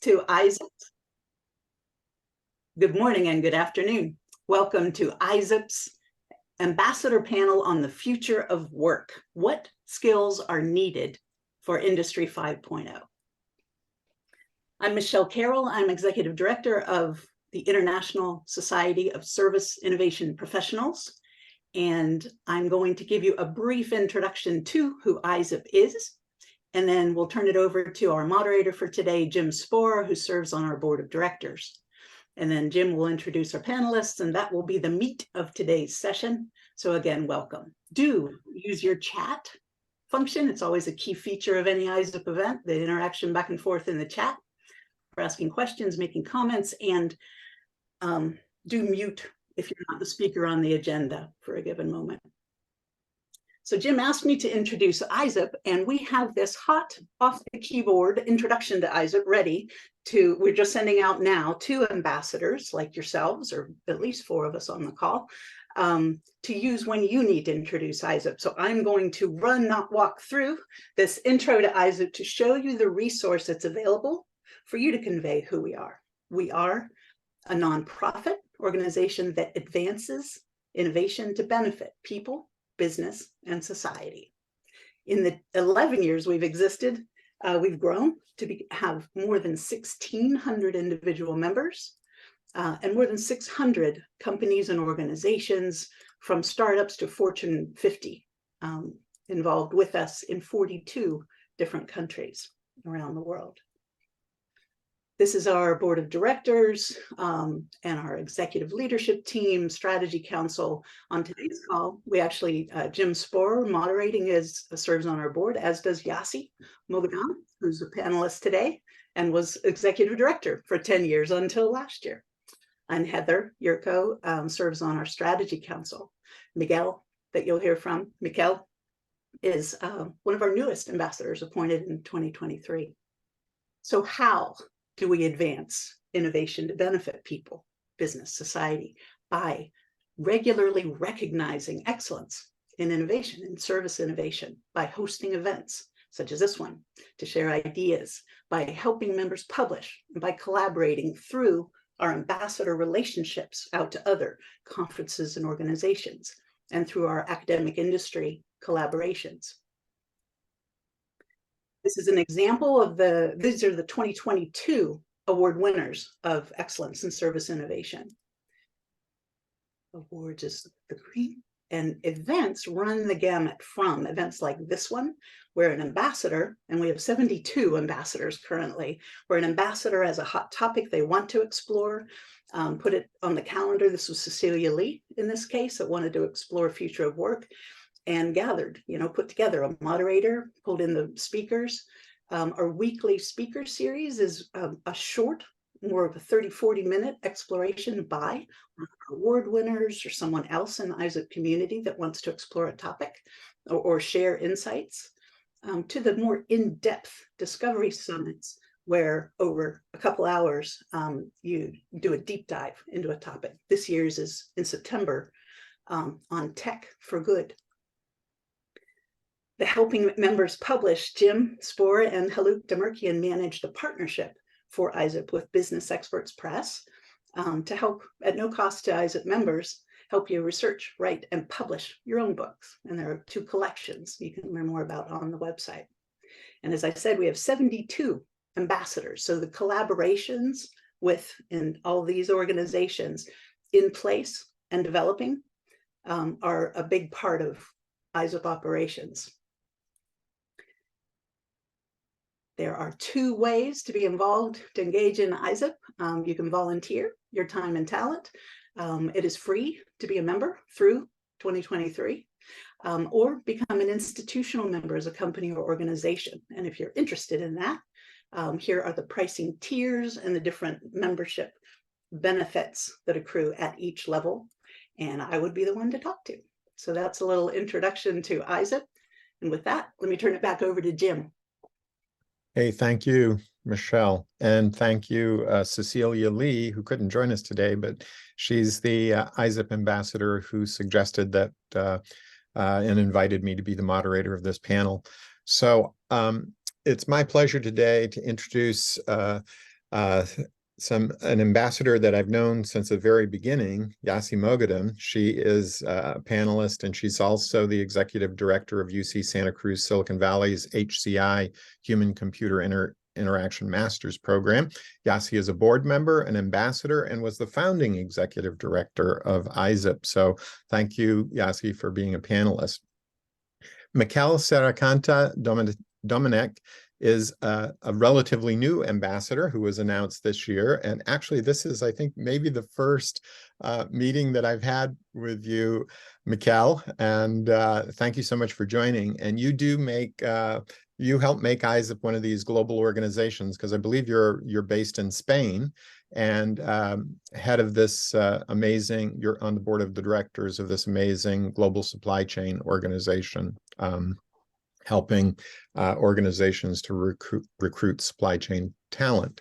to ISSIP. Good morning and good afternoon. Welcome to ISSIP's Ambassador Panel on the Future of Work. What skills are needed for Industry 5.0? I'm Michelle Carroll. I'm Executive Director of the International Society of Service Innovation Professionals, and I'm going to give you a brief introduction to who ISSIP is, and then we'll turn it over to our moderator for today, Jim Spohrer, who serves on our board of directors. And then Jim will introduce our panelists, and that will be the meat of today's session. So again, welcome. Do use your chat function. It's always a key feature of any ISSIP event, the interaction back and forth in the chat for asking questions, making comments, and do mute if you're not the speaker on the agenda for a given moment. So Jim asked me to introduce ISSIP, and we have this hot off the keyboard introduction to ISSIP ready to, we're just sending out now 2 ambassadors like yourselves, or at least 4 of us on the call, to use when you need to introduce ISSIP. So I'm going to run, not walk through this intro to ISSIP to show you the resource that's available for you to convey who we are. We are a nonprofit organization that advances innovation to benefit people, business, and society. In the 11 years we've existed, we've grown to have more than 1,600 individual members and more than 600 companies and organizations, from startups to Fortune 50, involved with us in 42 different countries around the world. This is our board of directors and our executive leadership team, strategy council. On today's call, we actually, Jim Spohrer moderating serves on our board, as does Yassi Mogadam, who's a panelist today and was executive director for 10 years until last year. And Heather Yurko serves on our strategy council. Miguel, that you'll hear from, Miguel is one of our newest ambassadors appointed in 2023. So how do we advance innovation to benefit people, business, society? By regularly recognizing excellence in innovation, in service innovation, by hosting events such as this one to share ideas, by helping members publish, and by collaborating through our ambassador relationships out to other conferences and organizations, and through our academic industry collaborations. This is an example of these are the 2022 award winners of excellence in service innovation. Awards is the green, and events run the gamut from events like this one, where an ambassador, and we have 72 ambassadors currently, where an ambassador has a hot topic they want to explore, put it on the calendar. This was Cecilia Lee in this case that wanted to explore future of work, and gathered, put together a moderator, pulled in the speakers. Our weekly speaker series is a short, more of a 30-40 minute exploration by award winners or someone else in the ISSIP community that wants to explore a topic or share insights, to the more in-depth discovery summits, where over a couple hours you do a deep dive into a topic. This year's is in September on tech for good. The helping members publish, Jim Spohrer and Haluk Demirkian manage the partnership for ISSIP with Business Experts Press to help, at no cost to ISSIP members, help you research, write, and publish your own books. And there are 2 collections you can learn more about on the website. And as I said, we have 72 ambassadors. So the collaborations in all these organizations in place and developing are a big part of ISSIP operations. There are 2 ways to be involved, to engage in ISSIP. You can volunteer your time and talent. It is free to be a member through 2023, or become an institutional member as a company or organization. And if you're interested in that, here are the pricing tiers and the different membership benefits that accrue at each level. And I would be the one to talk to. So that's a little introduction to ISSIP. And with that, let me turn it back over to Jim. Hey, thank you, Michelle. And thank you, Cecilia Lee, who couldn't join us today, but she's the ISSIP ambassador who suggested that and invited me to be the moderator of this panel. So it's my pleasure today to introduce uh, an ambassador that I've known since the very beginning, Yassi Moghadam. She is a panelist, and she's also the executive director of UC Santa Cruz Silicon Valley's HCI Human Computer Interaction Master's Program. Yassi is a board member, an ambassador, and was the founding executive director of ISSIP. So thank you, Yassi, for being a panelist. Mikel Serracanta Dominic is a relatively new ambassador who was announced this year. And actually, this is, I think, maybe the first meeting that I've had with you, Mikel. And thank you so much for joining. And you do make, you help make ISSIP one of these global organizations, because I believe you're based in Spain and head of this amazing, you're on the board of the directors of this amazing global supply chain organization. Helping organizations to recruit supply chain talent.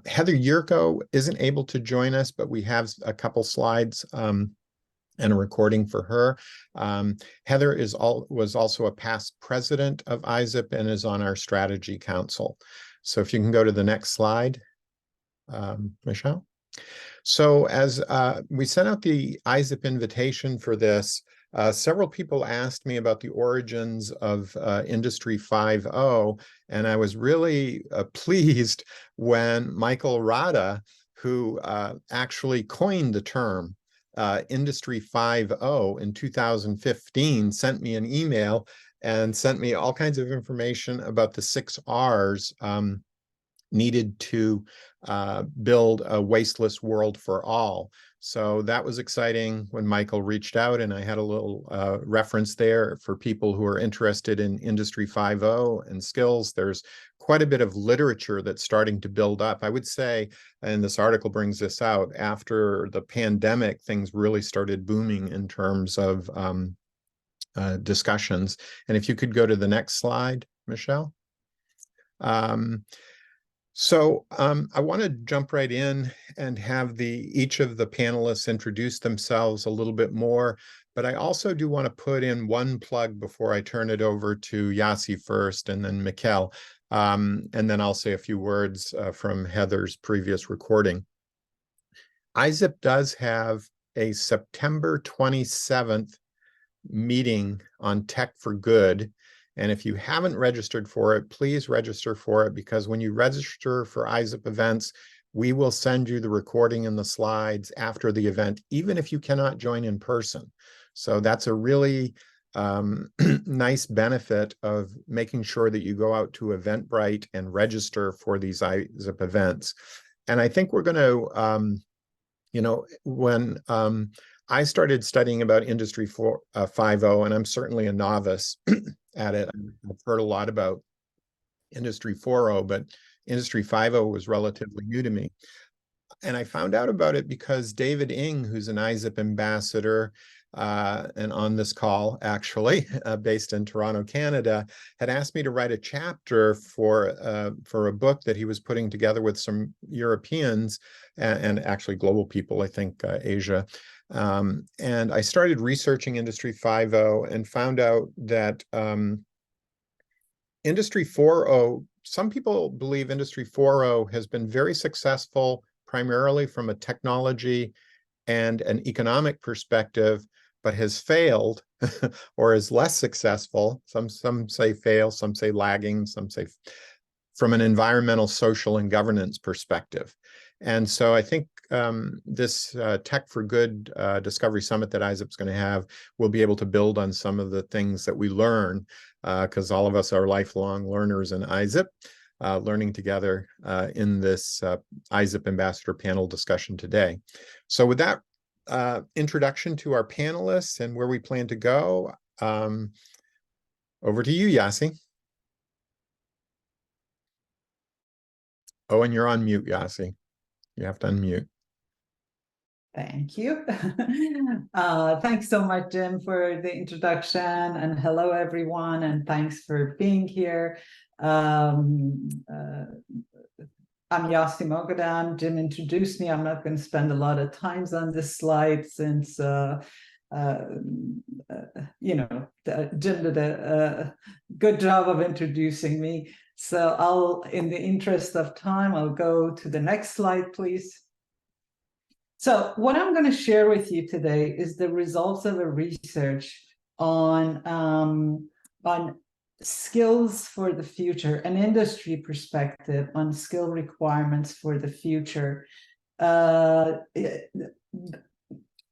Heather Yurko isn't able to join us, but we have a couple slides and a recording for her. Heather was also a past president of ISSIP and is on our strategy council. So if you can go to the next slide, Michelle. So as we sent out the ISSIP invitation for this, several people asked me about the origins of Industry 5.0, and I was really pleased when Michael Rada, who actually coined the term Industry 5.0 in 2015, sent me an email and sent me all kinds of information about the 6 R's needed to build a wasteless world for all. So that was exciting when Michael reached out, and I had a little reference there for people who are interested in Industry 5.0 and skills. There's quite a bit of literature that's starting to build up. I would say, and this article brings this out, after the pandemic, things really started booming in terms of discussions. And if you could go to the next slide, Michelle. So I want to jump right in and have each of the panelists introduce themselves a little bit more, but I also do want to put in one plug before I turn it over to Yassi first and then Mikel, and then I'll say a few words from Heather's previous recording. ISSIP does have a September 27th meeting on Tech for Good. And if you haven't registered for it, please register for it, because when you register for ISSIP events, we will send you the recording and the slides after the event, even if you cannot join in person. So that's a really nice benefit of making sure that you go out to Eventbrite and register for these ISSIP events. And I think we're going to, you know, when I started studying about Industry 5.0, and I'm certainly a novice at it. I've heard a lot about Industry 4.0, but Industry 5.0 was relatively new to me. And I found out about it because David Ng, who's an ISSIP ambassador, and on this call, actually, based in Toronto, Canada, had asked me to write a chapter for a book that he was putting together with some Europeans and actually global people, I think Asia. And I started researching Industry 5.0 and found out that Industry 4.0, some people believe Industry 4.0 has been very successful, primarily from a technology and an economic perspective, but has failed or is less successful. Some say fail, some say lagging, some say from an environmental, social, and governance perspective. And so I think this Tech for Good Discovery Summit that ISSIP is going to have will be able to build on some of the things that we learn, because all of us are lifelong learners in ISSIP, learning together in this ISSIP Ambassador panel discussion today. So with that introduction to our panelists and where we plan to go, over to you, Yassi. Oh, and you're on mute, Yassi. You have to unmute. Thank you. Thanks so much, Jim, for the introduction, and hello, everyone, and thanks for being here. I'm Yassi Moghadam. Jim introduced me. I'm not going to spend a lot of time on this slide since you know, Jim did a good job of introducing me. So in the interest of time, I'll go to the next slide, please. So what I'm going to share with you today is the results of a research on skills for the future, an industry perspective on skill requirements for the future.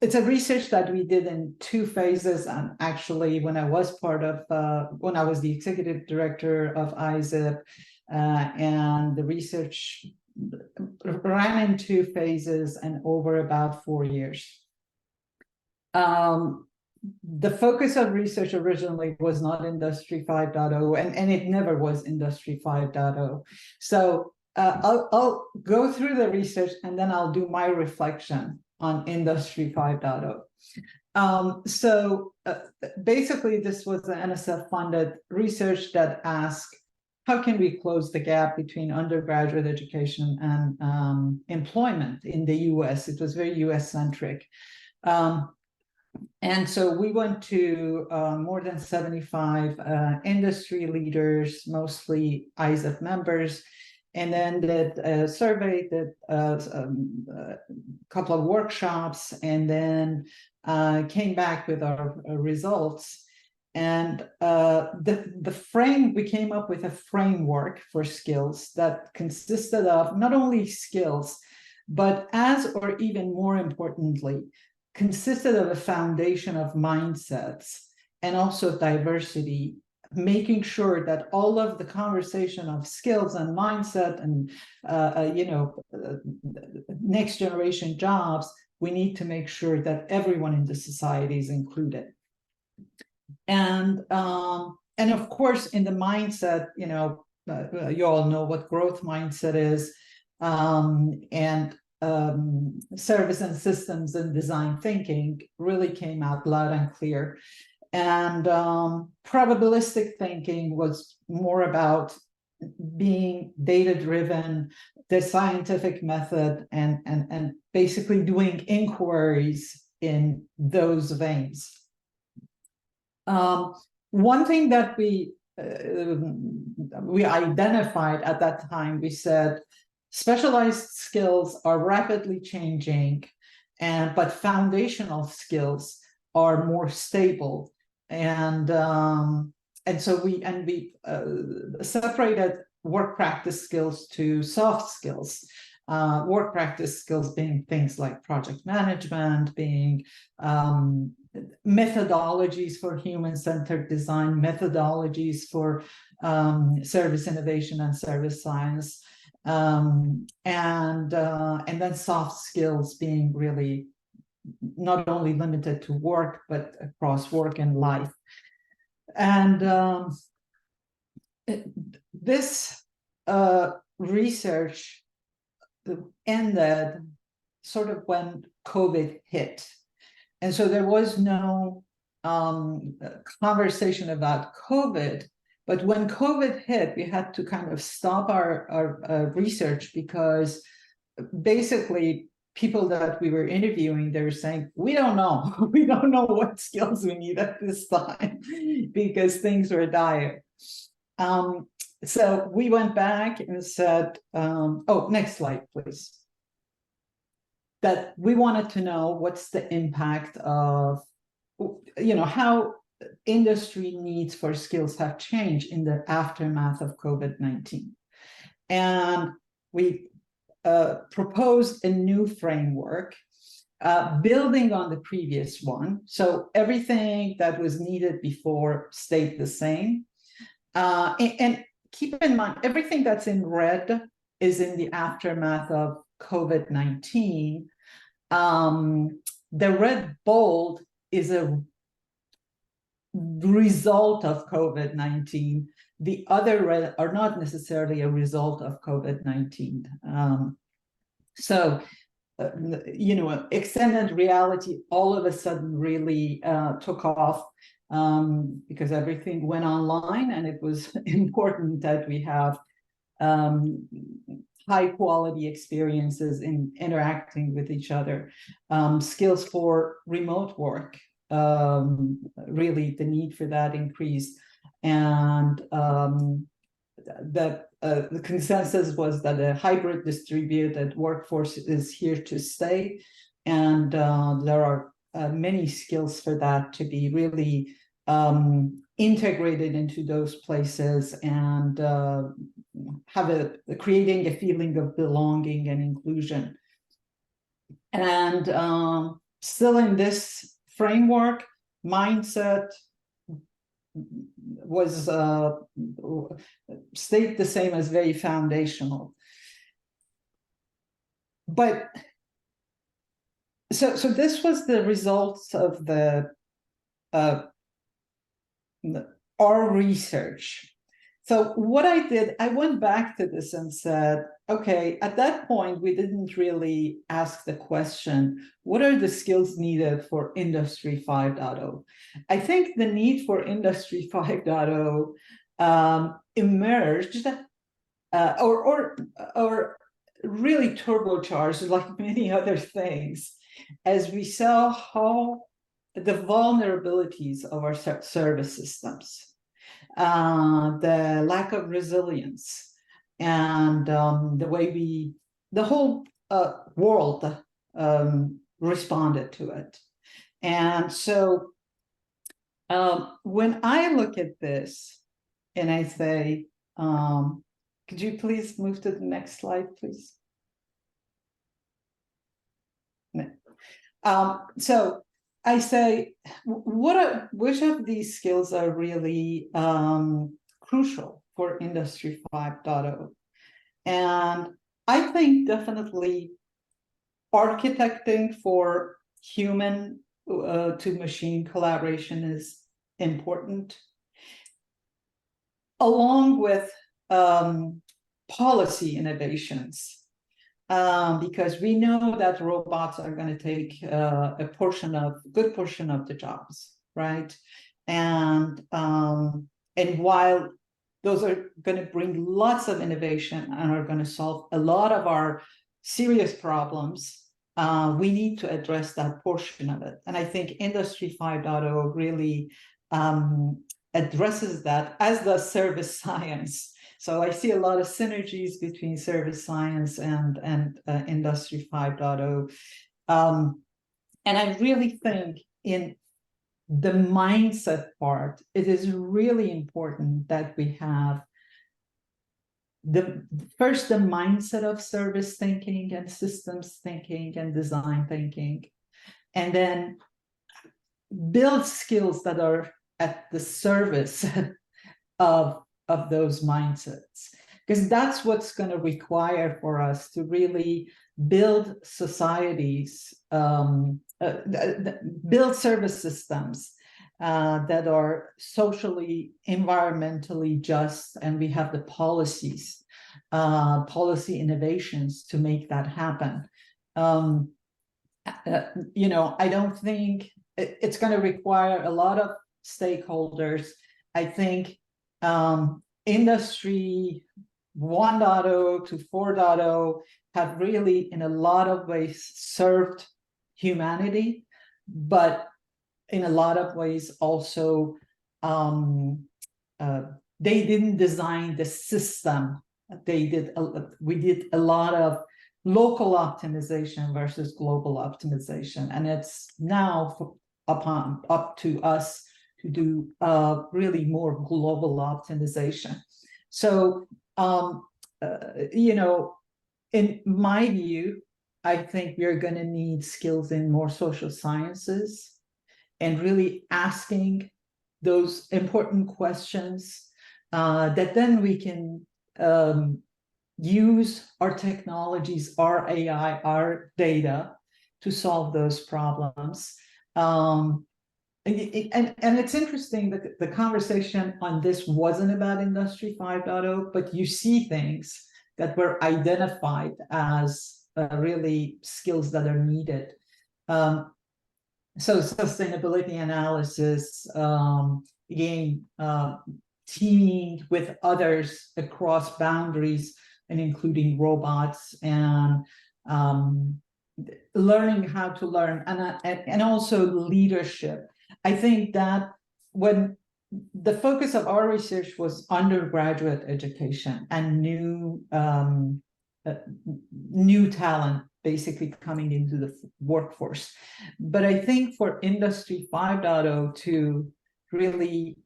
It's a research that we did in 2 phases, and actually when I was when I was the executive director of ISSIP, and the research ran in 2 phases and over about 4 years. The focus of research originally was not Industry 5.0, and it never was Industry 5.0. So I'll go through the research and then I'll do my reflection on Industry 5.0. Basically, this was an NSF-funded research that asked, how can we close the gap between undergraduate education and employment in the US? It was very US-centric. And so we went to more than 75 industry leaders, mostly ISSIP members, and then did a survey, did a couple of workshops, and then came back with our results. And we came up with a framework for skills that consisted of not only skills, but or even more importantly, consisted of a foundation of mindsets and also diversity, making sure that all of the conversation of skills and mindset and next generation jobs, we need to make sure that everyone in the society is included. And of course, in the mindset, you all know what growth mindset is, and service and systems and design thinking really came out loud and clear. And probabilistic thinking was more about being data-driven, the scientific method, and basically doing inquiries in those veins. One thing that we identified at that time, we said, specialized skills are rapidly changing, but foundational skills are more stable. And so we separated work practice skills to soft skills. Work practice skills being things like project management, being methodologies for human-centered design, methodologies for service innovation and service science, and then soft skills being really not only limited to work, but across work and life. And this research ended sort of when COVID hit. And so there was no conversation about COVID, but when COVID hit, we had to kind of stop our research, because basically people that we were interviewing, they were saying, we don't know. We don't know what skills we need at this time because things were dire. So we went back and said, next slide, please. That we wanted to know what's the impact of, how industry needs for skills have changed in the aftermath of COVID-19. And we proposed a new framework, building on the previous one. So everything that was needed before stayed the same. And keep in mind, everything that's in red is in the aftermath of COVID-19. The red bold is a result of COVID-19. The other red are not necessarily a result of COVID-19. Extended reality all of a sudden really took off because everything went online, and it was important that we have high quality experiences in interacting with each other. Skills for remote work, really the need for that increased. And the consensus was that a hybrid distributed workforce is here to stay, and there are many skills for that to be really integrated into those places and creating a feeling of belonging and inclusion. And still in this framework, mindset was stayed the same as very foundational. But so this was the results of our research. So what I did, I went back to this and said, okay, at that point, we didn't really ask the question, what are the skills needed for Industry 5.0? I think the need for Industry 5.0 emerged or really turbocharged, like many other things, as we saw how the vulnerabilities of our service systems, the lack of resilience, and the way the whole world responded to it. And so when I look at this and I say, could you please move to the next slide, please? So I say, which of these skills are really crucial for Industry 5.0? And I think definitely architecting for human to machine collaboration is important, along with policy innovations. Because we know that robots are going to take a good portion of the jobs, right? And while those are going to bring lots of innovation and are going to solve a lot of our serious problems, we need to address that portion of it. And I think Industry 5.0 really addresses that, as does service science. So I see a lot of synergies between service science and Industry 5.0. And I really think in the mindset part, it is really important that we have the mindset of service thinking and systems thinking and design thinking, and then build skills that are at the service of those mindsets, because that's what's going to require for us to really build societies, build service systems that are socially, environmentally just, and we have the policies, policy innovations to make that happen. You know, I don't think it's going to require a lot of stakeholders. I think Industry 1.0 to 4.0 have really, in a lot of ways, served humanity, but in a lot of ways also, they didn't design the system. We did a lot of local optimization versus global optimization, and it's now up to us to do really more global optimization. So, you know, in my view, I think we're going to need skills in more social sciences and really asking those important questions that then we can use our technologies, our AI, our data to solve those problems. And it's interesting that the conversation on this wasn't about Industry 5.0, but you see things that were identified as really skills that are needed. So sustainability analysis, again, teaming with others across boundaries and including robots, and learning how to learn, and also leadership. I think that when the focus of our research was undergraduate education and new talent basically coming into the workforce. But I think for Industry 5.0 to really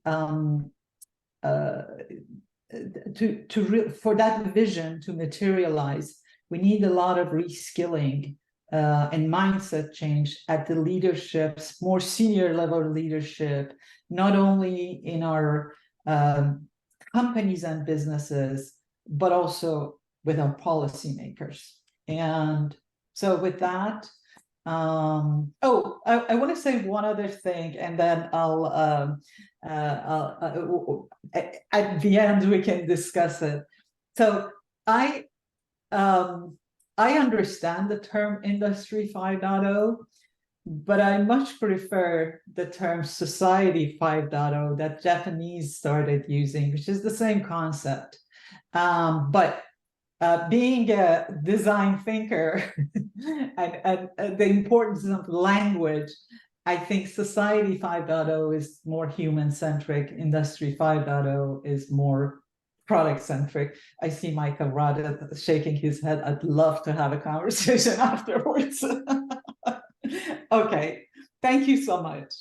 for that vision to materialize, we need a lot of reskilling and mindset change at the leaderships, more senior level leadership, not only in our companies and businesses, but also with our policymakers. And so with that, I want to say one other thing, and then I'll at the end we can discuss it. So I understand the term Industry 5.0, but I much prefer the term Society 5.0 that Japanese started using, which is the same concept. But being a design thinker and the importance of language, I think Society 5.0 is more human-centric. Industry 5.0 is more product-centric. I see Michael Rada shaking his head. I'd love to have a conversation afterwards. Okay, thank you so much.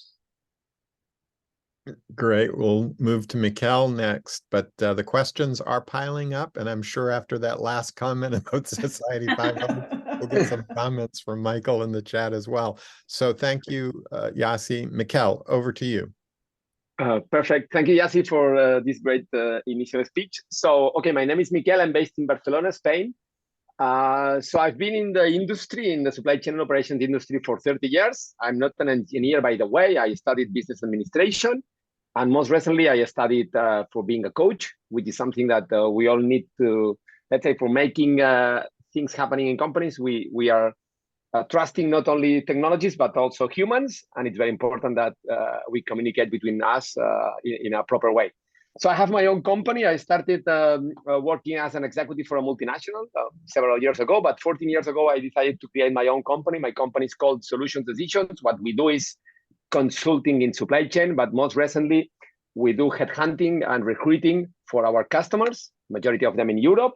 Great. We'll move to Mikkel next, but the questions are piling up, and I'm sure after that last comment about Society 5.0, we'll get some comments from Michael in the chat as well. So thank you, Yassi. Mikkel, over to you. Perfect. Thank you, Yassi, for this great initial speech. So, okay, my name is Mikkel. I'm based in Barcelona, Spain. So I've been in the industry, in the supply chain and operations industry for 30 years. I'm not an engineer, by the way. I studied business administration. And most recently, I studied for being a coach, which is something that we all need to, let's say, for making things happening in companies. We are trusting not only technologies, but also humans. And it's very important that we communicate between us in a proper way. So I have my own company. I started working as an executive for a multinational several years ago, but 14 years ago, I decided to create my own company. My company is called Solutions Decisions. What we do is consulting in supply chain, but most recently, we do headhunting and recruiting for our customers, majority of them in Europe,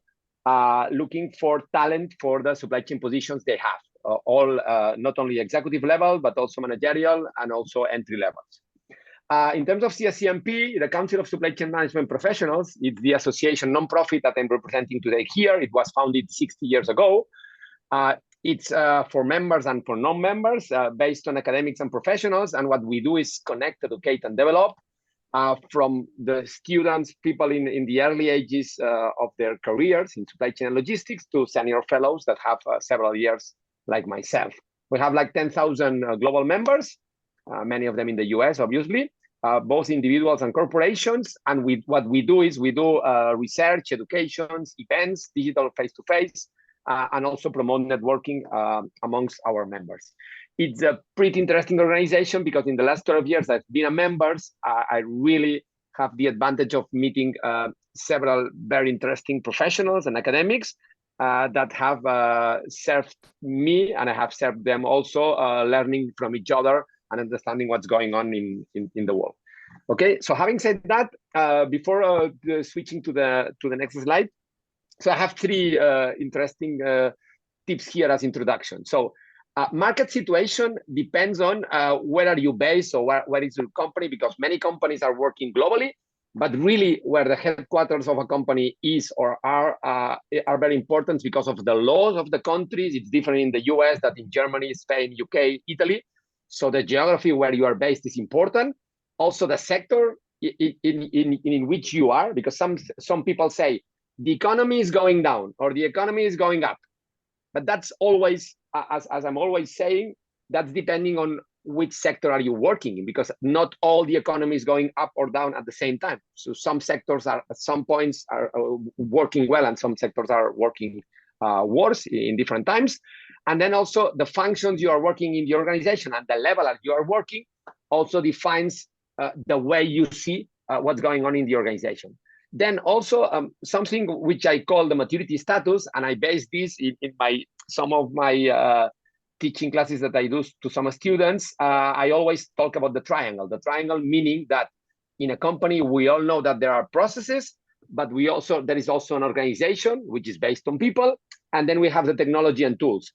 looking for talent for the supply chain positions they have, all not only executive level, but also managerial and also entry levels. In terms of CSCMP, the Council of Supply Chain Management Professionals, it's the association non-profit that I'm representing today here. It was founded 60 years ago. It's for members and for non-members based on academics and professionals. And what we do is connect, educate, and develop from the students, people in the early ages of their careers in supply chain and logistics to senior fellows that have several years like myself. We have like 10,000 global members, many of them in the US, obviously, both individuals and corporations. And what we do is we do research, educations, events, digital face-to-face, and also promote networking amongst our members. It's a pretty interesting organization because in the last 12 years I've been a member. I really have the advantage of meeting several very interesting professionals and academics that have served me, and I have served them also, learning from each other and understanding what's going on in the world. Okay, so having said that, before switching to the next slide, so I have three interesting tips here as introduction. So market situation depends on where are you based or where is your company, because many companies are working globally, but really where the headquarters of a company is or are very important because of the laws of the countries. It's different in the US than in Germany, Spain, UK, Italy. So the geography where you are based is important. Also the sector in which you are, because some people say the economy is going down or the economy is going up. But that's always, as I'm always saying, that's depending on which sector are you working in, because not all the economy is going up or down at the same time. So some sectors are at some points are working well and some sectors are working worse in different times. And then also the functions you are working in the organization and the level that you are working also defines the way you see what's going on in the organization. Then also something which I call the maturity status, and I base this in some of my teaching classes that I do to some students. I always talk about the triangle. The triangle meaning that in a company, we all know that there are processes, but there is also an organization which is based on people, and then we have the technology and tools.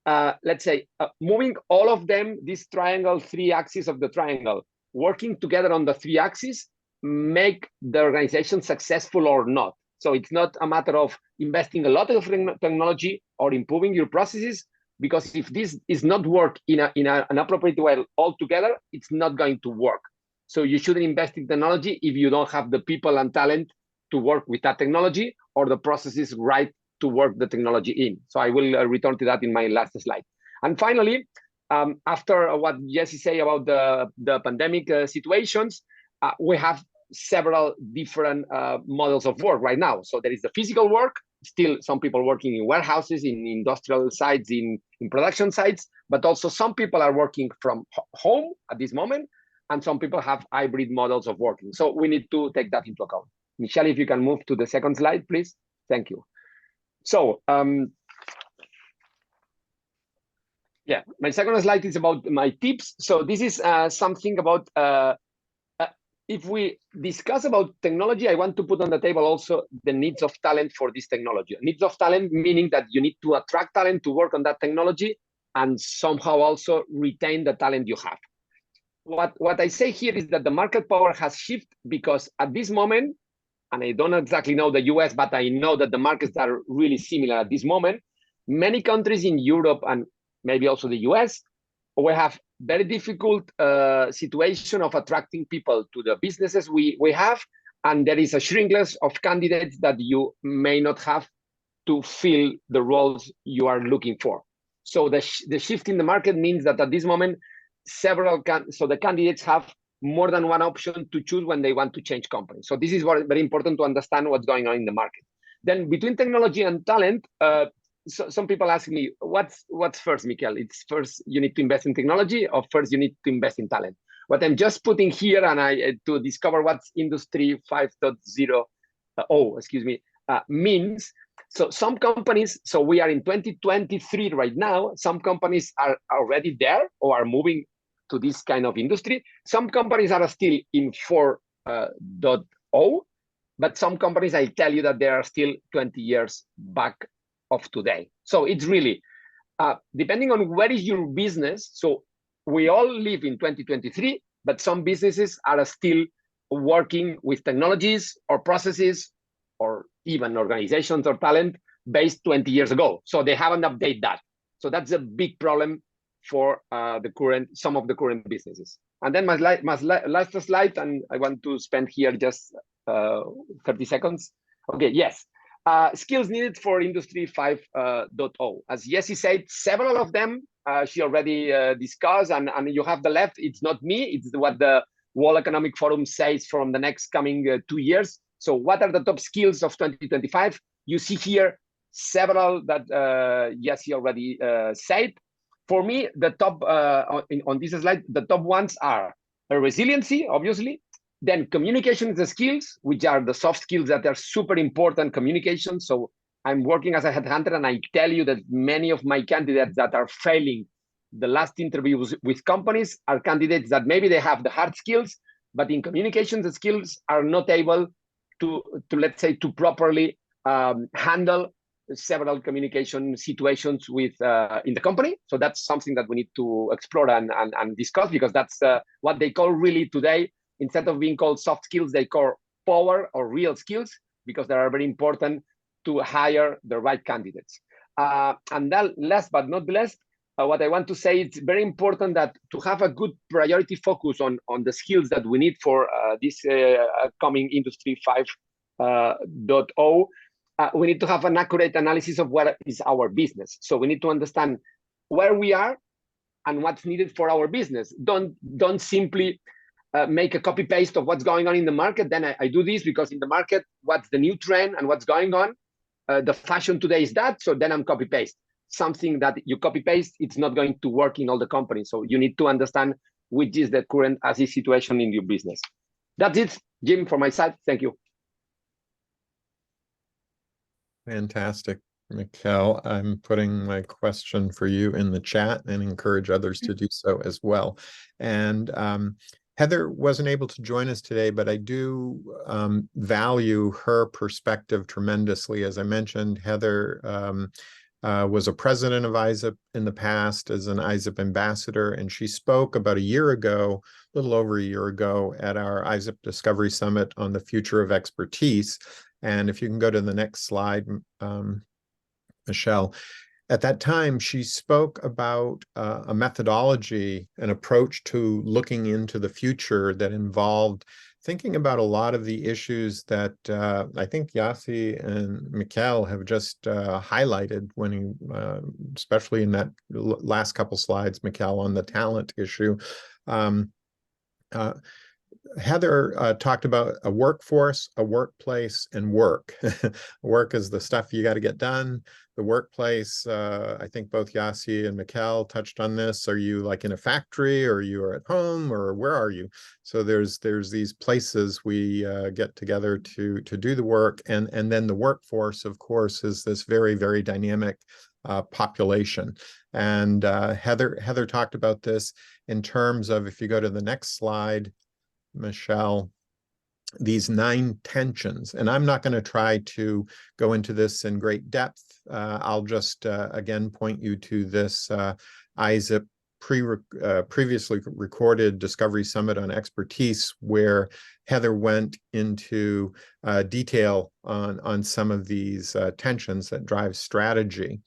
Let's say moving all of them, this triangle, 3 axes of the triangle, working together on the 3 axes, make the organization successful or not. So it's not a matter of investing a lot of technology or improving your processes, because if this is not work in an appropriate way altogether, it's not going to work. So you shouldn't invest in technology if you don't have the people and talent to work with that technology, or the processes right to work the technology in. So I will return to that in my last slide. And finally, after what Jesse said about the pandemic situations, we have several different models of work right now. So there is the physical work, still some people working in warehouses, in industrial sites, in production sites, but also some people are working from home at this moment, and some people have hybrid models of working. So we need to take that into account. Michelle, if you can move to the second slide, please. Thank you. So yeah, my second slide is about my tips. So this is something about, if we discuss about technology, I want to put on the table also the needs of talent for this technology. Needs of talent, meaning that you need to attract talent to work on that technology and somehow also retain the talent you have. What I say here is that the market power has shifted, because at this moment, and I don't exactly know the US, but I know that the markets are really similar at this moment. Many countries in Europe and maybe also the US, we have very difficult situation of attracting people to the businesses we have, and there is a shrinkless of candidates that you may not have to fill the roles you are looking for. So the shift in the market means that at this moment, so the candidates have more than one option to choose when they want to change companies. So this is very important to understand what's going on in the market. Then between technology and talent, so some people ask me, what's first, Mikel? It's first you need to invest in technology, or first you need to invest in talent? What I'm just putting here, and to discover what Industry 5.0 means. So some companies, so we are in 2023 right now, some companies are already there or are moving to this kind of industry. Some companies are still in 4.0, but some companies, I tell you that they are still 20 years back of today. So it's really, depending on where is your business, so we all live in 2023, but some businesses are still working with technologies or processes or even organizations or talent based 20 years ago. So they haven't updated that. So that's a big problem for some of the current businesses. And then my last slide, and I want to spend here just 30 seconds. Okay, yes. Skills needed for Industry 5.0. As Jessie said, several of them she already discussed, and you have the left. It's not me, it's what the World Economic Forum says from the next coming 2 years. So what are the top skills of 2025? You see here several that Jessie already said. For me, the top, on this slide, the top ones are resiliency, obviously, then communication skills, which are the soft skills that are super important, communication. So I'm working as a headhunter, and I tell you that many of my candidates that are failing the last interviews with companies are candidates that maybe they have the hard skills, but in communication, the skills are not able to let's say, to properly handle several communication situations with in the company. So that's something that we need to explore and discuss, because that's what they call really today, instead of being called soft skills, they call power or real skills, because they are very important to hire the right candidates. And then last but not least, what I want to say, it's very important that to have a good priority focus on the skills that we need for this coming Industry 5.0. We need to have an accurate analysis of what is our business. So we need to understand where we are and what's needed for our business. Don't simply make a copy paste of what's going on in the market. Then I do this because in the market, what's the new trend and what's going on? The fashion today is that, so then I'm copy paste. Something that you copy paste, it's not going to work in all the companies. So you need to understand which is the current as-is situation in your business. That's it, Jim, from my side. Thank you. Fantastic, Mikel. I'm putting my question for you in the chat and encourage others to do so as well. And Heather wasn't able to join us today, but I do value her perspective tremendously. As I mentioned, Heather was a president of ISSIP in the past as an ISSIP ambassador, and she spoke about a year ago, a little over a year ago, at our ISSIP Discovery Summit on the future of expertise. And if you can go to the next slide, Michelle. At that time, she spoke about a methodology, an approach to looking into the future that involved thinking about a lot of the issues that I think Yassi and Mikkel have just highlighted when he, especially in that last couple slides, Mikkel, on the talent issue. Heather talked about a workforce, a workplace, and work. Work is the stuff you got to get done. The workplace, I think both Yassi and Mikkel touched on this. Are you like in a factory, or you are at home, or where are you? So there's these places we get together to do the work, and then the workforce, of course, is this very, very dynamic population. And Heather talked about this in terms of, if you go to the next slide, Michelle, these 9 tensions. And I'm not going to try to go into this in great depth. I'll just, again, point you to this ISSIP previously recorded Discovery Summit on Expertise, where Heather went into detail on some of these tensions that drive strategy.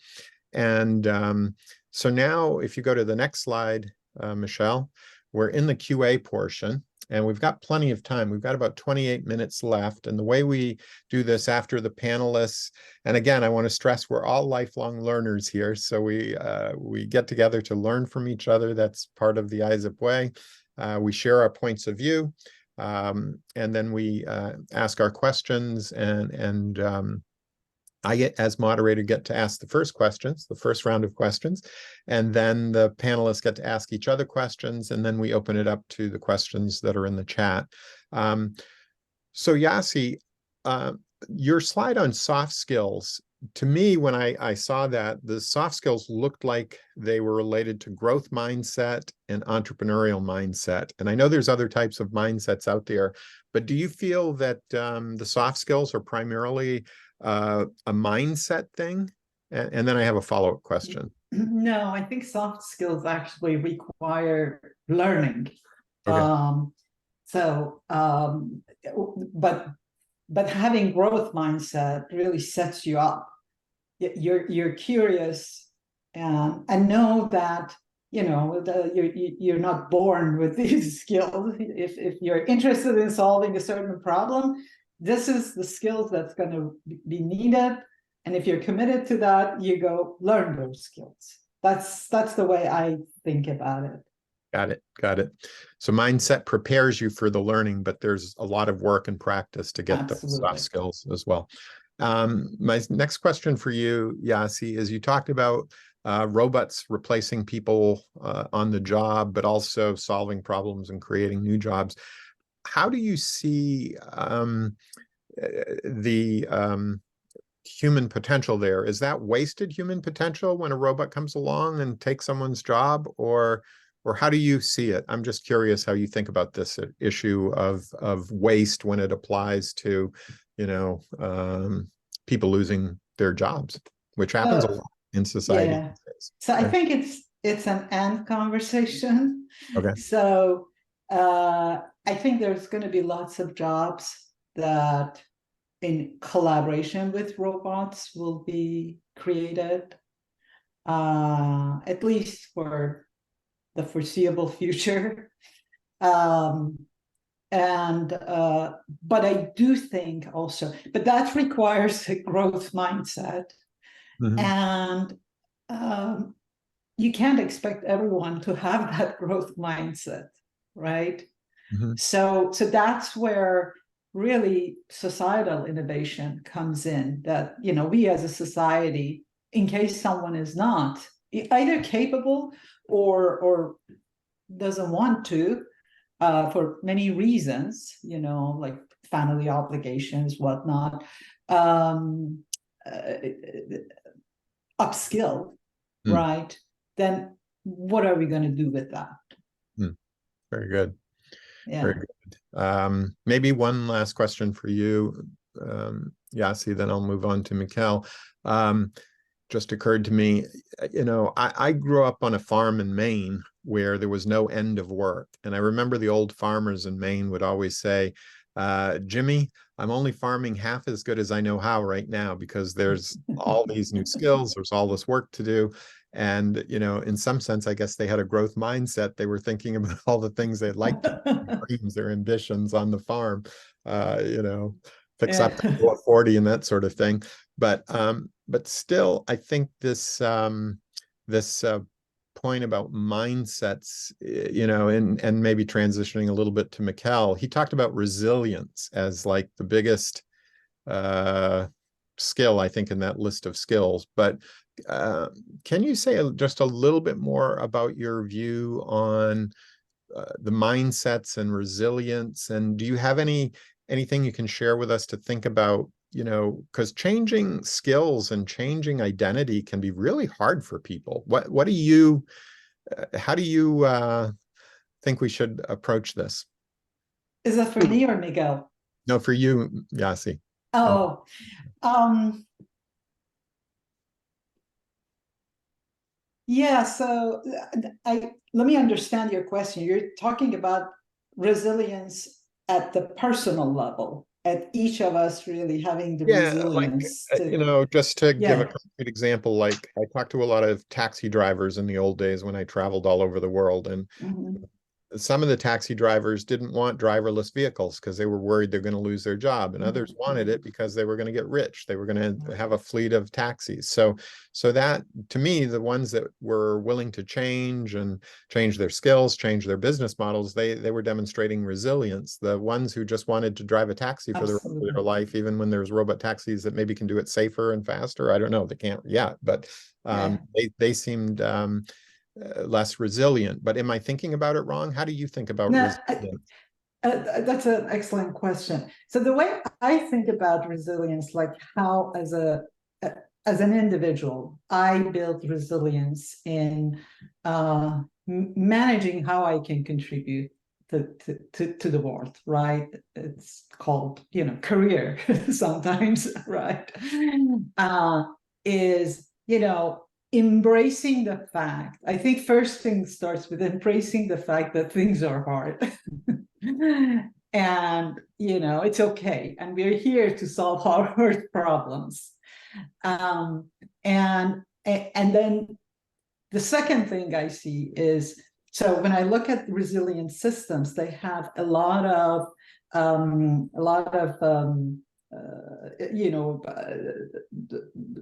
And so now, if you go to the next slide, Michelle, we're in the QA portion. And we've got plenty of time. We've got about 28 minutes left. And the way we do this after the panelists, and again, I want to stress we're all lifelong learners here. So we get together to learn from each other. That's part of the ISSIP way. We share our points of view, and then we ask our questions, and I, as moderator, get to ask the first questions, the first round of questions, and then the panelists get to ask each other questions, and then we open it up to the questions that are in the chat. So Yassi, your slide on soft skills, to me, when I saw that, the soft skills looked like they were related to growth mindset and entrepreneurial mindset. And I know there's other types of mindsets out there, but do you feel that the soft skills are primarily a mindset thing? And then I have a follow-up question. No, I think soft skills actually require learning. Okay. But having growth mindset really sets you up. You're curious and know that you're not born with these skills. If you're interested in solving a certain problem, this is the skills that's going to be needed. And if you're committed to that, you go learn those skills. That's the way I think about it. Got it. So mindset prepares you for the learning, but there's a lot of work and practice to get those soft skills as well. My next question for you, Yassi, is you talked about robots replacing people on the job, but also solving problems and creating new jobs. How do you see the human potential there? Is that wasted human potential when a robot comes along and takes someone's job, or how do you see it? I'm just curious how you think about this issue of waste when it applies to, people losing their jobs, which happens a lot in society. Yeah. So I think it's an and conversation. Okay. So I think there's going to be lots of jobs that in collaboration with robots will be created, at least for the foreseeable future. But I do think also, but that requires a growth mindset. Mm-hmm. And you can't expect everyone to have that growth mindset, right? Mm-hmm. So that's where really societal innovation comes in, that, we as a society, in case someone is not either capable or doesn't want to, for many reasons, like family obligations, whatnot, upskill, right? Then what are we going to do with that? Very good. Yeah. Very good. Maybe one last question for you, Yassi, then I'll move on to Mikkel. Just occurred to me, I grew up on a farm in Maine where there was no end of work. And I remember the old farmers in Maine would always say, Jimmy, I'm only farming half as good as I know how right now, because there's all these new skills, there's all this work to do. And, in some sense, I guess they had a growth mindset. They were thinking about all the things they'd like to do, their dreams, their ambitions on the farm, fix up to 40 and that sort of thing. But still, I think this point about mindsets, and maybe transitioning a little bit to Mikkel, he talked about resilience as like the biggest skill, I think, in that list of skills. But can you say just a little bit more about your view on the mindsets and resilience? And do you have anything you can share with us to think about, because changing skills and changing identity can be really hard for people. How do you think we should approach this? Is that for me or Miguel? No, for you, Yassi. Oh, yeah. So let me understand your question. You're talking about resilience at the personal level, at each of us really having the resilience to, just to give a concrete example, like I talked to a lot of taxi drivers in the old days when I traveled all over the world, and some of the taxi drivers didn't want driverless vehicles because they were worried they're going to lose their job, and others wanted it because they were going to get rich. They were going to have a fleet of taxis. So that, to me, the ones that were willing to change and change their skills, change their business models, they were demonstrating resilience. The ones who just wanted to drive a taxi for the rest of their life, even when there's robot taxis that maybe can do it safer and faster, I don't know, they can't yet, but they seemed less resilient. But am I thinking about it wrong? How do you think about resilience? That's an excellent question. So the way I think about resilience, like how as an individual, I build resilience in managing how I can contribute to the world, right? It's called, career sometimes, right? Is, embracing the fact, I think first thing starts with embracing the fact that things are hard. And, it's okay. And we're here to solve our hard problems. And then the second thing I see is, so when I look at resilient systems, they have a lot of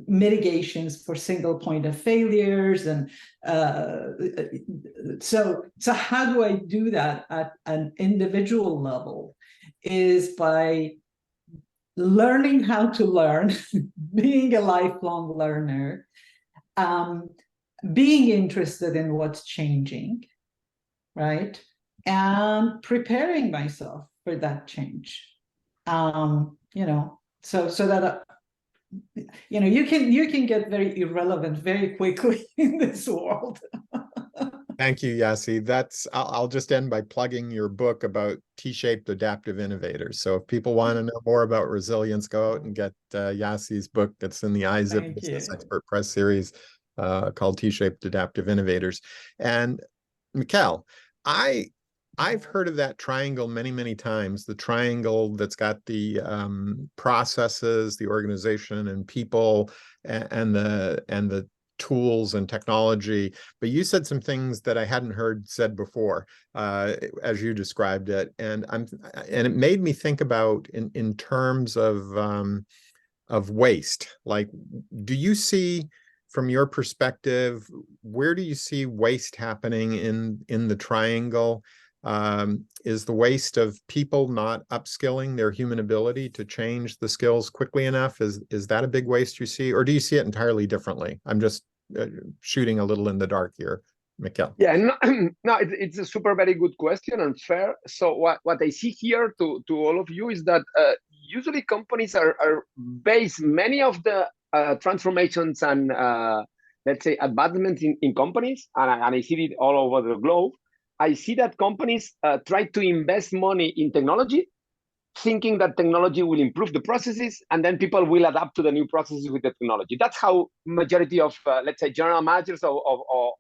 mitigations for single point of failures, and so how do I do that at an individual level? Is by learning how to learn, being a lifelong learner, being interested in what's changing, right, and preparing myself for that change. So that you can get very irrelevant very quickly in this world. Thank you, Yassi. I'll just end by plugging your book about T-shaped adaptive innovators. So if people want to know more about resilience, go out and get Yassi's book that's in the ISSIP Business Expert Press series called T-shaped adaptive innovators. And Mikkel, I've heard of that triangle many, many times, the triangle that's got the processes, the organization and people, and the tools and technology. But you said some things that I hadn't heard said before, as you described it. And it made me think about in terms of waste. Like, do you see, from your perspective, where do you see waste happening in the triangle? Is the waste of people not upskilling their human ability to change the skills quickly enough? Is that a big waste you see, or do you see it entirely differently? I'm just shooting a little in the dark here, Mikkel. Yeah, no, it's a very good question and fair. So what I see here to all of you is that usually companies are based, many of the transformations and let's say advancements in companies, and I see it all over the globe, I see that companies try to invest money in technology, thinking that technology will improve the processes, and then people will adapt to the new processes with the technology. That's how majority of, let's say, general managers or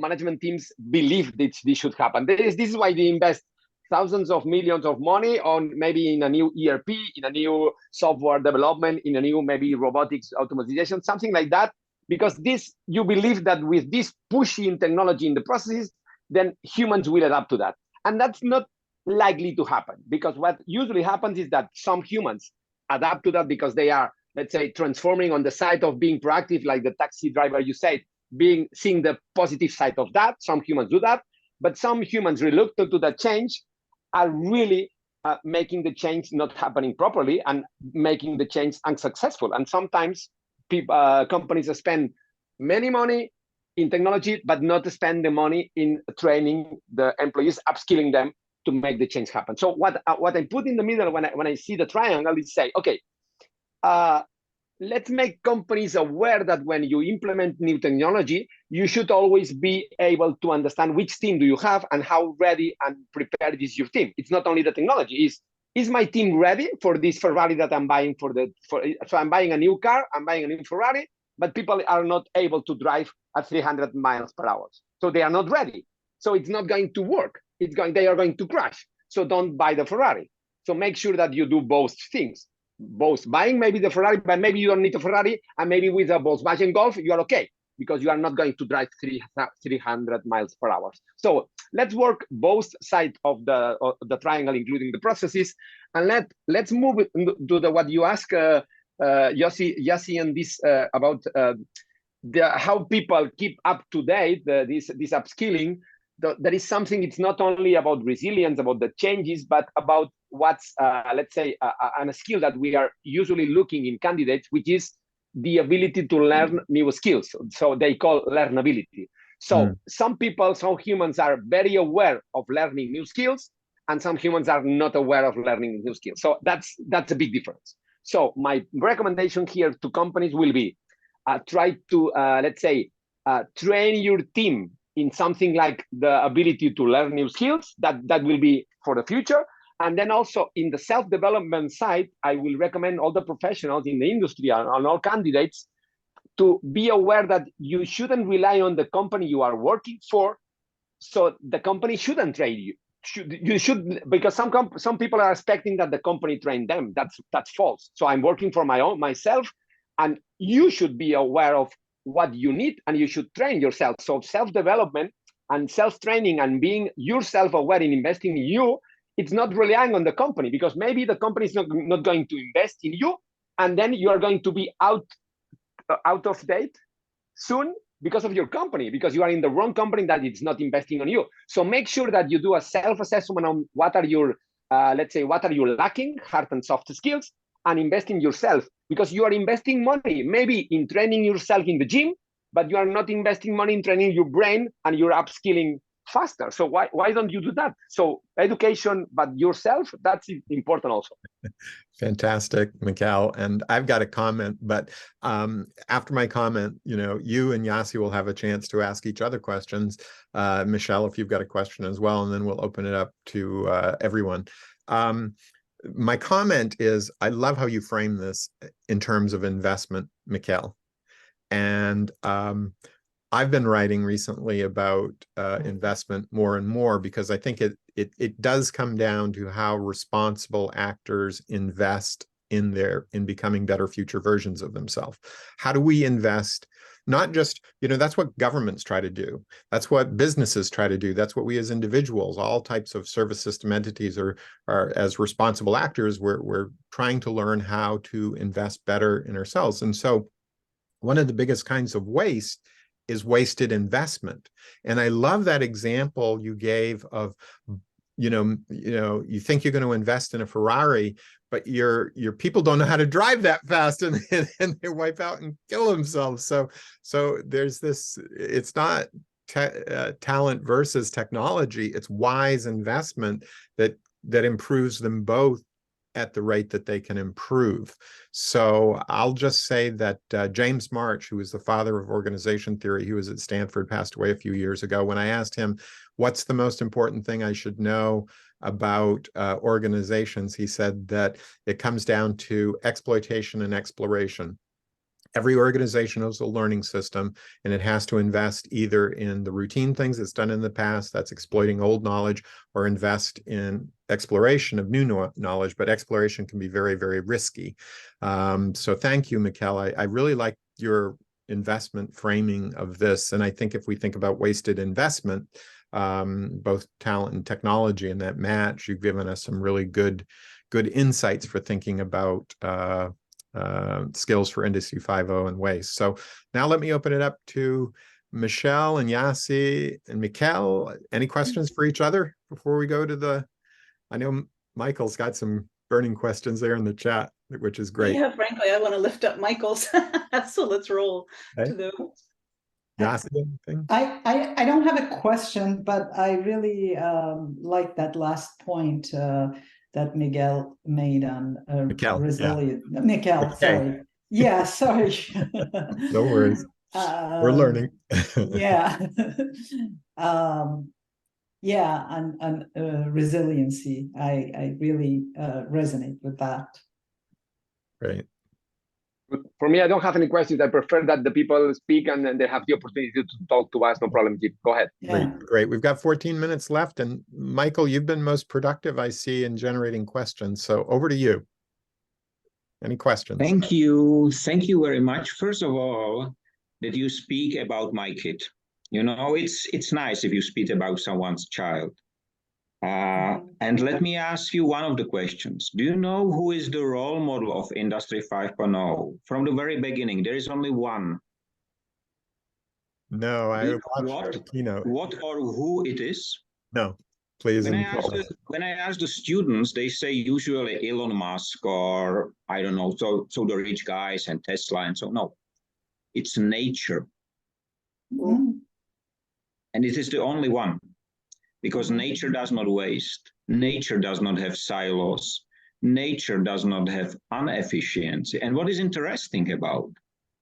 management teams believe that this should happen. This is why they invest thousands of millions of money on maybe in a new ERP, in a new software development, in a new maybe robotics automation, something like that, because you believe that with this pushing technology in the processes, then humans will adapt to that. And that's not likely to happen, because what usually happens is that some humans adapt to that because they are, let's say, transforming on the side of being proactive, like the taxi driver you said, seeing the positive side of that. Some humans do that, but some humans reluctant to that change are really making the change not happening properly and making the change unsuccessful. And sometimes companies spend many money in technology, but not spend the money in training the employees, upskilling them to make the change happen. So what I put in the middle when I see the triangle is say, okay, let's make companies aware that when you implement new technology, you should always be able to understand which team do you have and how ready and prepared is your team. It's not only the technology, is my team ready for this Ferrari that I'm buying so I'm buying a new car, I'm buying a new Ferrari, but people are not able to drive at 300 miles per hour. So they are not ready. So it's not going to work. They are going to crash. So don't buy the Ferrari. So make sure that you do both things. Both buying maybe the Ferrari, but maybe you don't need a Ferrari, and maybe with a Volkswagen Golf, you are okay, because you are not going to drive 300 miles per hour. So let's work both sides of the triangle, including the processes, and let's move to what you ask, Yossi, and this about how people keep up to date, this upskilling. There is something, it's not only about resilience, about the changes, but about what's, let's say, a skill that we are usually looking in candidates, which is the ability to learn new skills. So they call learnability. So some humans are very aware of learning new skills, and some humans are not aware of learning new skills. So that's a big difference. So my recommendation here to companies will be, try to, let's say, train your team in something like the ability to learn new skills. That will be for the future. And then also in the self-development side, I will recommend all the professionals in the industry and all candidates to be aware that you shouldn't rely on the company you are working for. So the company shouldn't train you. You should, because some people are expecting that the company train them. That's false. So I'm working for myself, and you should be aware of what you need, and you should train yourself. So self-development and self-training and being yourself aware in investing in you, it's not relying on the company, because maybe the company is not going to invest in you, and then you are going to be out of date soon because of your company, because you are in the wrong company that it's not investing on you. So make sure that you do a self-assessment on what are your, let's say, what are you lacking, hard and soft skills, and invest in yourself, because you are investing money maybe in training yourself in the gym, but you are not investing money in training your brain and you're upskilling faster. So why don't you do that? So education, but yourself, that's important also. Fantastic, Mikel. And I've got a comment, but after my comment, you and Yossi will have a chance to ask each other questions. Michelle, if you've got a question as well, and then we'll open it up to everyone. My comment is, I love how you frame this in terms of investment, Mikel. And I've been writing recently about investment more and more, because I think it does come down to how responsible actors invest in becoming better future versions of themselves. How do we invest? Not just, that's what governments try to do. That's what businesses try to do. That's what we as individuals, all types of service system entities are as responsible actors, we're trying to learn how to invest better in ourselves. And so one of the biggest kinds of waste is wasted investment. And I love that example you gave of, you think you're going to invest in a Ferrari, but your people don't know how to drive that fast, and they wipe out and kill themselves. So there's this, it's not talent versus technology, it's wise investment that improves them both at the rate that they can improve. So I'll just say that James March, who is the father of organization theory, he was at Stanford, passed away a few years ago. When I asked him, what's the most important thing I should know about organizations, he said that it comes down to exploitation and exploration. Every organization has a learning system, and it has to invest either in the routine things it's done in the past, that's exploiting old knowledge, or invest in exploration of new knowledge, but exploration can be very, very risky. So thank you, Mikel. I really like your investment framing of this. And I think if we think about wasted investment, both talent and technology in that match, you've given us some really good insights for thinking about skills for Industry 5.0 and waste. So now let me open it up to Michelle and Yassi and Mikel. Any questions for each other before we go to the, I know Michael's got some burning questions there in the chat, which is great. Yeah, frankly, I want to lift up Michael's. So let's roll to those. Yassi, anything? I don't have a question, but I really like that last point that Miguel made on resilient. Yeah. Mikel, sorry. Yeah, sorry. No worries. We're learning. Yeah. Yeah, and resiliency. I really resonate with that. Right. For me, I don't have any questions. I prefer that the people speak and then they have the opportunity to talk to us. No problem, Jim. Go ahead. Yeah. Great. We've got 14 minutes left. And Michael, you've been most productive, I see, in generating questions. So over to you. Any questions? Thank you. Thank you very much. First of all, that you speak about my kid. You know, it's nice if you speak about someone's child. And let me ask you one of the questions. Do you know who is the role model of Industry 5.0? From the very beginning, there is only one. No, I watched the keynote. What or who it is? No, please. When I ask the students, they say usually Elon Musk or, I don't know, so the rich guys and Tesla and so. No, it's nature. Mm-hmm. And it is the only one. Because nature does not waste, nature does not have silos, nature does not have inefficiency. And what is interesting about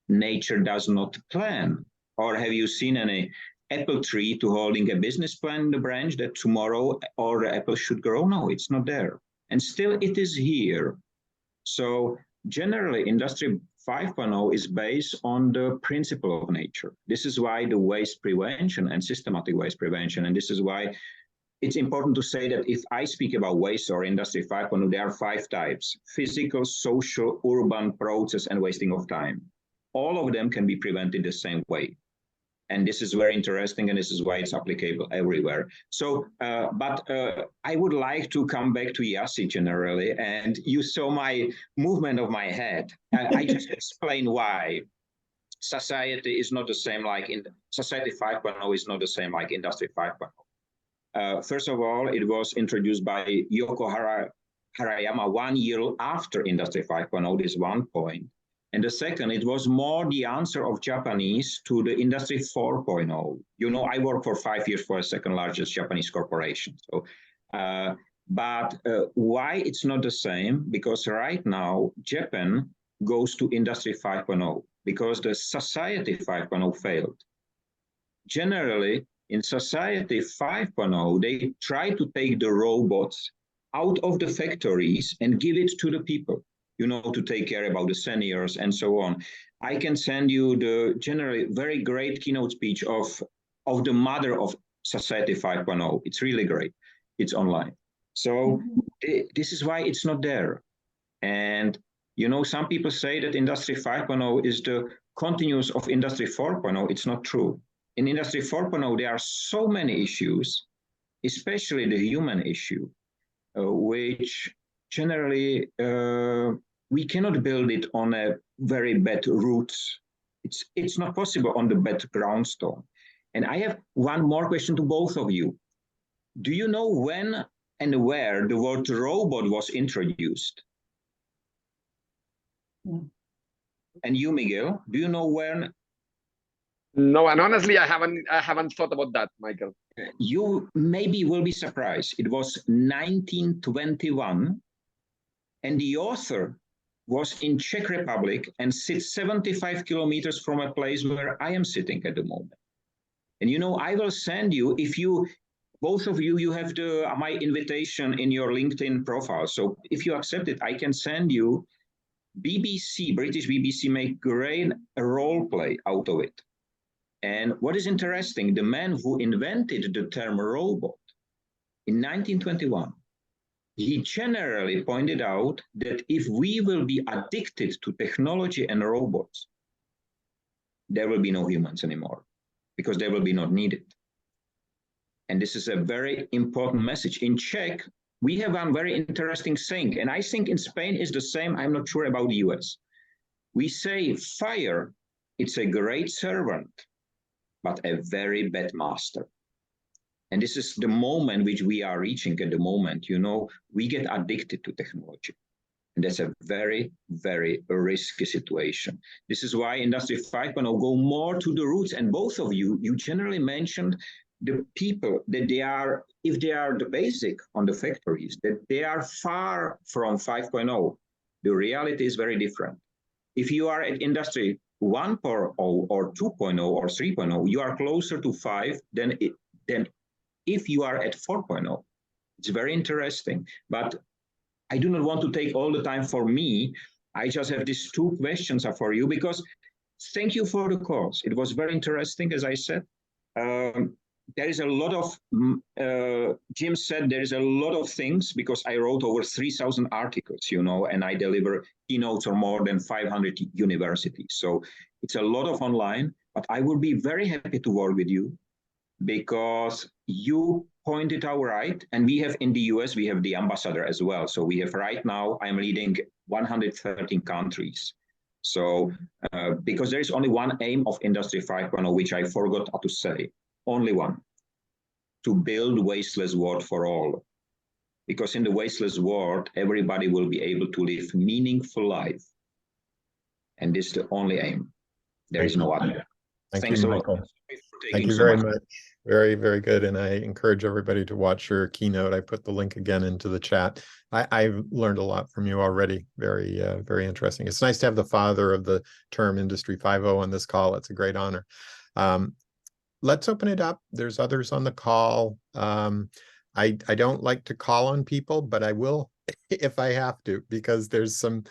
nature does not plan. Or have you seen any apple tree to holding a business plan in the branch that tomorrow all the apples should grow? No, it's not there. And still it is here. So generally, Industry 5.0 is based on the principle of nature. This is why the waste prevention and systematic waste prevention, and this is why it's important to say that if I speak about waste or Industry 5.0, there are 5 types: physical, social, urban, process, and wasting of time. All of them can be prevented the same way. And this is very interesting, and this is why it's applicable everywhere. So, I would like to come back to Yassi generally, and you saw my movement of my head. I just explain why society is not the same like in Society 5.0 is not the same like Industry 5.0. First of all, it was introduced by Yoko Harayama 1 year after Industry 5.0, this 1 point. And the second, it was more the answer of Japanese to the Industry 4.0. You know, I worked for 5 years for a second largest Japanese corporation. So, why it's not the same? Because right now, Japan goes to Industry 5.0 because the Society 5.0 failed. Generally, in Society 5.0, they try to take the robots out of the factories and give it to the people, you know, to take care about the seniors and so on. I can send you the generally very great keynote speech of the mother of Society 5.0. It's really great. It's online. So this is why it's not there. And, you know, some people say that Industry 5.0 is the continuous of Industry 4.0. It's not true. In Industry 4.0, there are so many issues, especially the human issue, which generally we cannot build it on a very bad roots. It's not possible on the bad groundstone. And I have one more question to both of you. Do you know when and where the word robot was introduced? And you, Miguel, do you know when? No, and honestly, I haven't thought about that, Michael. You maybe will be surprised. It was 1921, And the author was in Czech Republic and sits 75 kilometers from a place where I am sitting at the moment. And you know, I will send you, if you, both of you, you have my invitation in your LinkedIn profile. So if you accept it, I can send you BBC, British BBC make great role play out of it. And what is interesting, the man who invented the term robot in 1921, he generally pointed out that if we will be addicted to technology and robots, there will be no humans anymore because they will be not needed. And this is a very important message. In Czech, we have one very interesting saying, and I think in Spain is the same. I'm not sure about the US. We say fire, it's a great servant, but a very bad master. And this is the moment which we are reaching at the moment. You know, we get addicted to technology. And that's a very, very risky situation. This is why Industry 5.0 go more to the roots. And both of you, you generally mentioned the people that they are, if they are the basic on the factories, that they are far from 5.0. The reality is very different. If you are at Industry 1.0 or 2.0 or 3.0, you are closer to 5 than if you are at 4.0. It's very interesting, but I do not want to take all the time for me. I just have these two questions for you because thank you for the course. It was very interesting, as I said. There is a lot of, Jim said there is a lot of things because I wrote over 3,000 articles, you know, and I deliver keynotes for more than 500 universities. So it's a lot of online, but I will be very happy to work with you because you pointed out right. And we have in the US, we have the ambassador as well. So we have right now, I'm leading 113 countries. So because there is only one aim of Industry 5.0, which I forgot to say. Only one, to build wasteless world for all. Because in the wasteless world, everybody will be able to live meaningful life. And this is the only aim. There is no other. Thanks you, Michael. Thank you very much. Very, very good. And I encourage everybody to watch your keynote. I put the link again into the chat. I've learned a lot from you already. Very, very interesting. It's nice to have the father of the term Industry 5.0 on this call. It's a great honor. Let's open it up. There's others on the call. I don't like to call on people, but I will if I have to, because there's some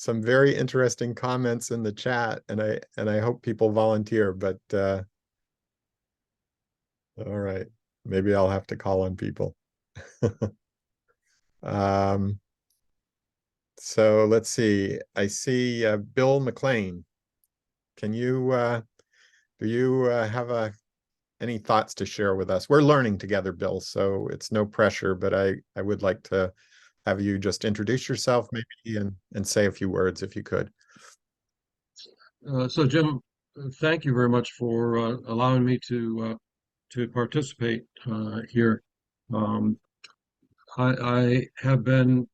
very interesting comments in the chat, and I hope people volunteer. But all right, maybe I'll have to call on people. So let's see. I see Bill McLean. Can you do you have any thoughts to share with us? We're learning together, Bill, so it's no pressure, but I would like to have you just introduce yourself maybe and say a few words if you could. So Jim, thank you very much for allowing me to participate here. I have been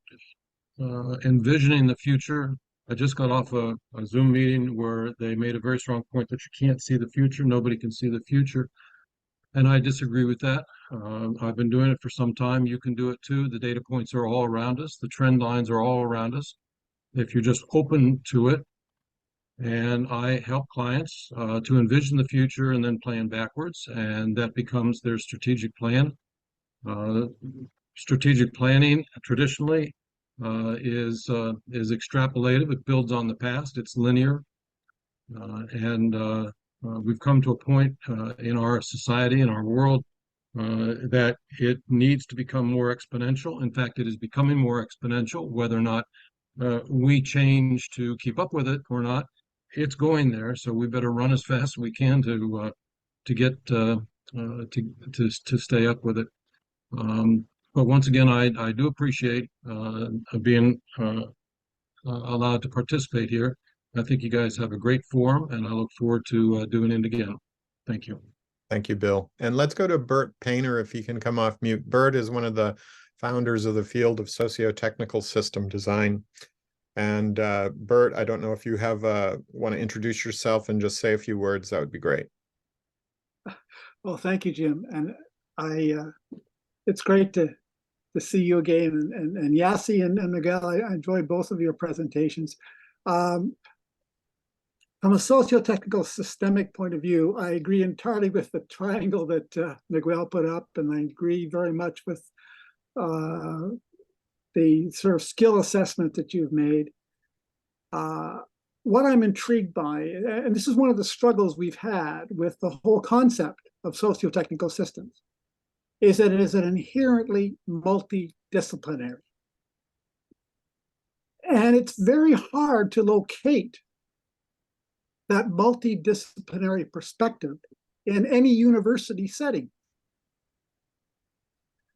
envisioning the future. I just got off a Zoom meeting where they made a very strong point that you can't see the future. Nobody can see the future. And I disagree with that. I've been doing it for some time. You can do it too. The data points are all around us. The trend lines are all around us. If you're just open to it, and I help clients to envision the future and then plan backwards, and that becomes their strategic plan. Strategic planning traditionally is extrapolative. It builds on the past. It's linear, and we've come to a point in our society, in our world, that it needs to become more exponential. In fact, it is becoming more exponential. Whether or not we change to keep up with it or not, it's going there. So we better run as fast as we can to get to stay up with it. But once again, I do appreciate being allowed to participate here. I think you guys have a great forum, and I look forward to doing it again. Thank you. Thank you, Bill. And let's go to Bert Painter, if he can come off mute. Bert is one of the founders of the field of socio-technical system design. And Bert, I don't know if you have want to introduce yourself and just say a few words. That would be great. Well, thank you, Jim. And it's great to to see you again. And Yassi and Miguel, I enjoyed both of your presentations. From a socio-technical systemic point of view, I agree entirely with the triangle that Miguel put up, and I agree very much with the sort of skill assessment that you've made. What I'm intrigued by, and this is one of the struggles we've had with the whole concept of socio-technical systems, is that it is an inherently multidisciplinary. And it's very hard to locate that multidisciplinary perspective in any university setting.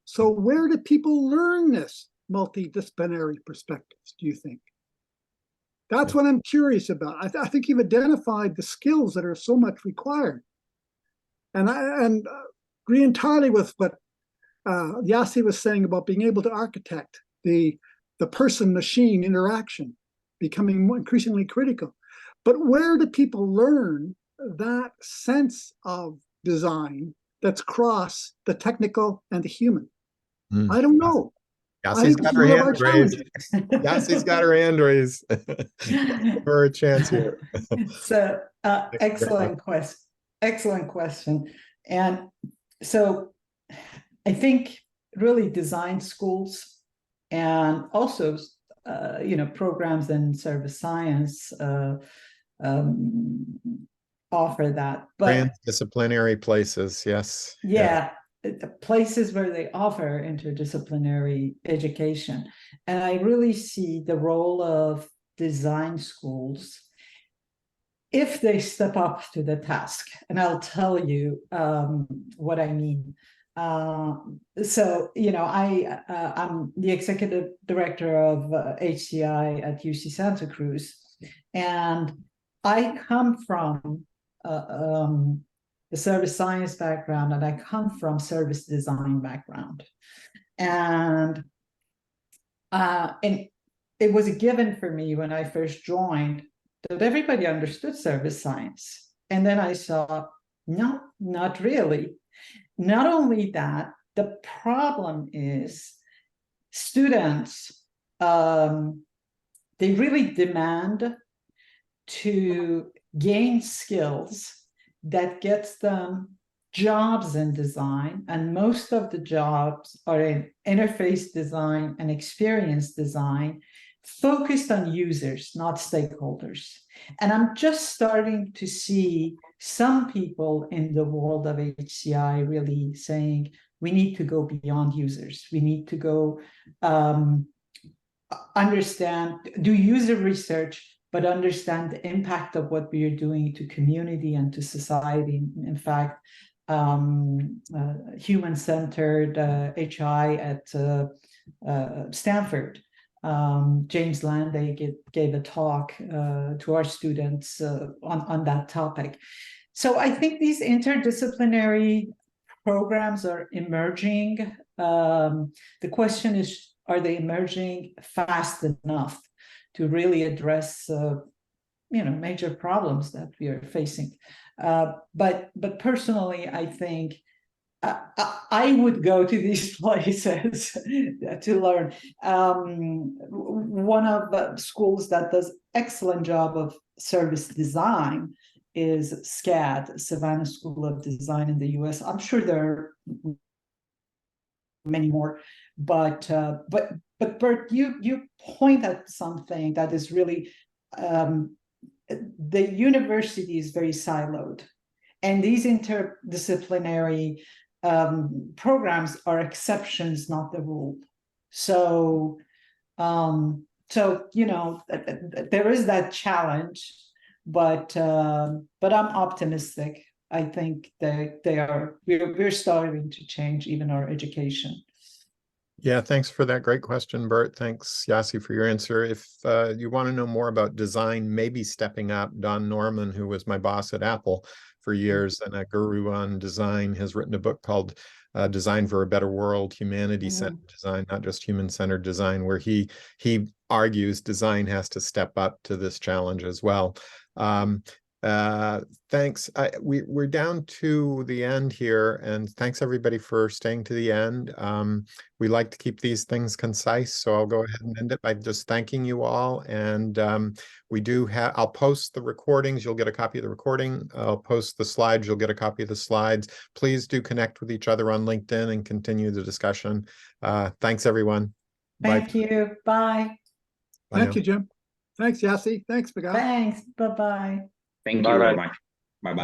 So where do people learn this multidisciplinary perspectives, do you think? That's what I'm curious about. I think you've identified the skills that are so much required. And I agree entirely with what Yassi was saying about being able to architect the person-machine interaction, becoming more increasingly critical. But where do people learn that sense of design that's cross the technical and the human? I don't know. Yassi's got her hand raised. Yassi's got her hand raised. Give her a chance here. So, excellent question. And so I think really design schools and also, programs in service science offer that. But transdisciplinary places, yes. Yeah, places where they offer interdisciplinary education. And I really see the role of design schools if they step up to the task. And I'll tell you what I mean. I'm the executive director of HCI at UC Santa Cruz, and I come from the service science background, and I come from service design background, and it was a given for me when I first joined that everybody understood service science, and then I saw no, not really. Not only that, the problem is students, they really demand to gain skills that gets them jobs in design, and most of the jobs are in interface design and experience design, focused on users, not stakeholders. And I'm just starting to see some people in the world of HCI really saying, we need to go beyond users. We need to go do user research, but understand the impact of what we are doing to community and to society. In fact, human-centered HI at Stanford, James Landay gave a talk to our students on that topic. So I think these interdisciplinary programs are emerging. The question is, are they emerging fast enough to really address major problems that we are facing? But personally, I think I would go to these places to learn. One of the schools that does excellent job of service design is SCAD, Savannah School of Design in the US. I'm sure there are many more, but Bert, you point at something that is really the university is very siloed, and these interdisciplinary programs are exceptions, not the rule. So there is that challenge, but I'm optimistic. I think we're starting to change even our education. Yeah, thanks for that great question, Bert. Thanks, Yassi, for your answer. If you want to know more about design, maybe stepping up, Don Norman, who was my boss at Apple for years and a guru on design, has written a book called Design for a Better World, Humanity-Centered Design, not just human-centered design, where he argues design has to step up to this challenge as well. Thanks. We're down to the end here, and thanks everybody for staying to the end. We like to keep these things concise, so I'll go ahead and end it by just thanking you all. And I'll post the recordings. You'll get a copy of the recording. I'll post the slides. You'll get a copy of the slides. Please do connect with each other on LinkedIn and continue the discussion. Thanks, everyone. Thank you. Bye. Bye Thank now. you, Jim. Thanks, Yassi. Thanks, Miguel. Thanks. Bye-bye. Thank you Bye-bye. very much. Bye-bye.